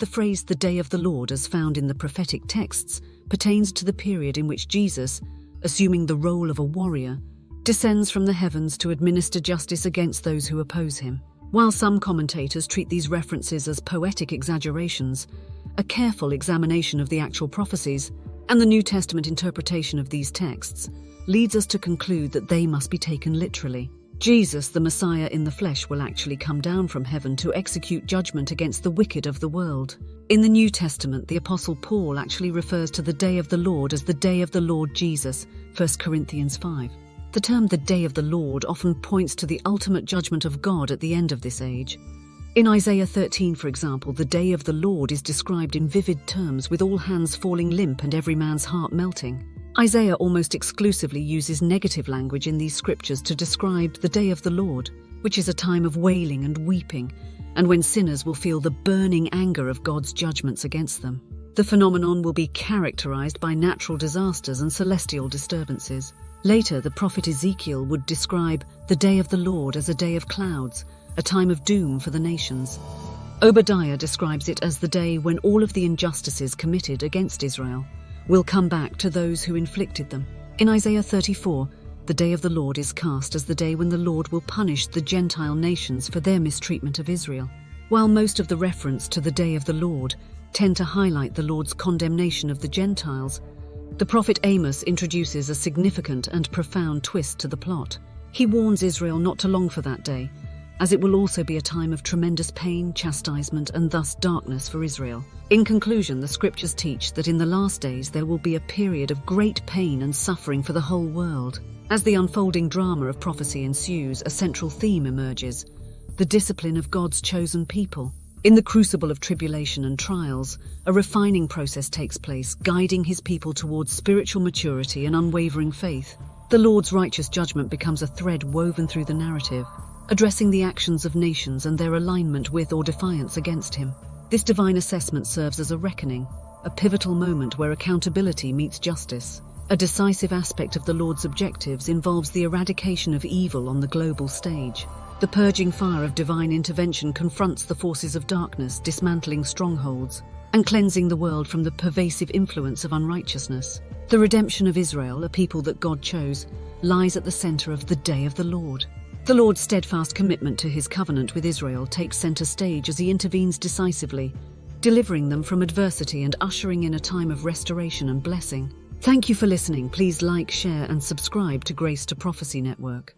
The phrase "the day of the Lord" as found in the prophetic texts pertains to the period in which Jesus, assuming the role of a warrior, descends from the heavens to administer justice against those who oppose him. While some commentators treat these references as poetic exaggerations, a careful examination of the actual prophecies and the New Testament interpretation of these texts leads us to conclude that they must be taken literally. Jesus, the Messiah in the flesh, will actually come down from heaven to execute judgment against the wicked of the world. In the New Testament, the Apostle Paul actually refers to the day of the Lord as the day of the Lord Jesus, 1 Corinthians 5. The term "the day of the Lord" often points to the ultimate judgment of God at the end of this age. In Isaiah 13, for example, the day of the Lord is described in vivid terms, with all hands falling limp and every man's heart melting. Isaiah almost exclusively uses negative language in these scriptures to describe the day of the Lord, which is a time of wailing and weeping, and when sinners will feel the burning anger of God's judgments against them. The phenomenon will be characterized by natural disasters and celestial disturbances. Later, the prophet Ezekiel would describe the day of the Lord as a day of clouds, a time of doom for the nations. Obadiah describes it as the day when all of the injustices committed against Israel will come back to those who inflicted them. In Isaiah 34, the day of the Lord is cast as the day when the Lord will punish the Gentile nations for their mistreatment of Israel. While most of the reference to the day of the Lord tend to highlight the Lord's condemnation of the Gentiles, the prophet Amos introduces a significant and profound twist to the plot. He warns Israel not to long for that day, as it will also be a time of tremendous pain, chastisement, and thus darkness for Israel. In conclusion, the scriptures teach that in the last days there will be a period of great pain and suffering for the whole world. As the unfolding drama of prophecy ensues, a central theme emerges: the discipline of God's chosen people. In the crucible of tribulation and trials, a refining process takes place, guiding his people towards spiritual maturity and unwavering faith. The Lord's righteous judgment becomes a thread woven through the narrative, addressing the actions of nations and their alignment with or defiance against him. This divine assessment serves as a reckoning, a pivotal moment where accountability meets justice. A decisive aspect of the Lord's objectives involves the eradication of evil on the global stage. The purging fire of divine intervention confronts the forces of darkness, dismantling strongholds and cleansing the world from the pervasive influence of unrighteousness. The redemption of Israel, a people that God chose, lies at the center of the day of the Lord. The Lord's steadfast commitment to his covenant with Israel takes center stage as he intervenes decisively, delivering them from adversity and ushering in a time of restoration and blessing. Thank you for listening. Please like, share, and subscribe to Grace to Prophecy Network.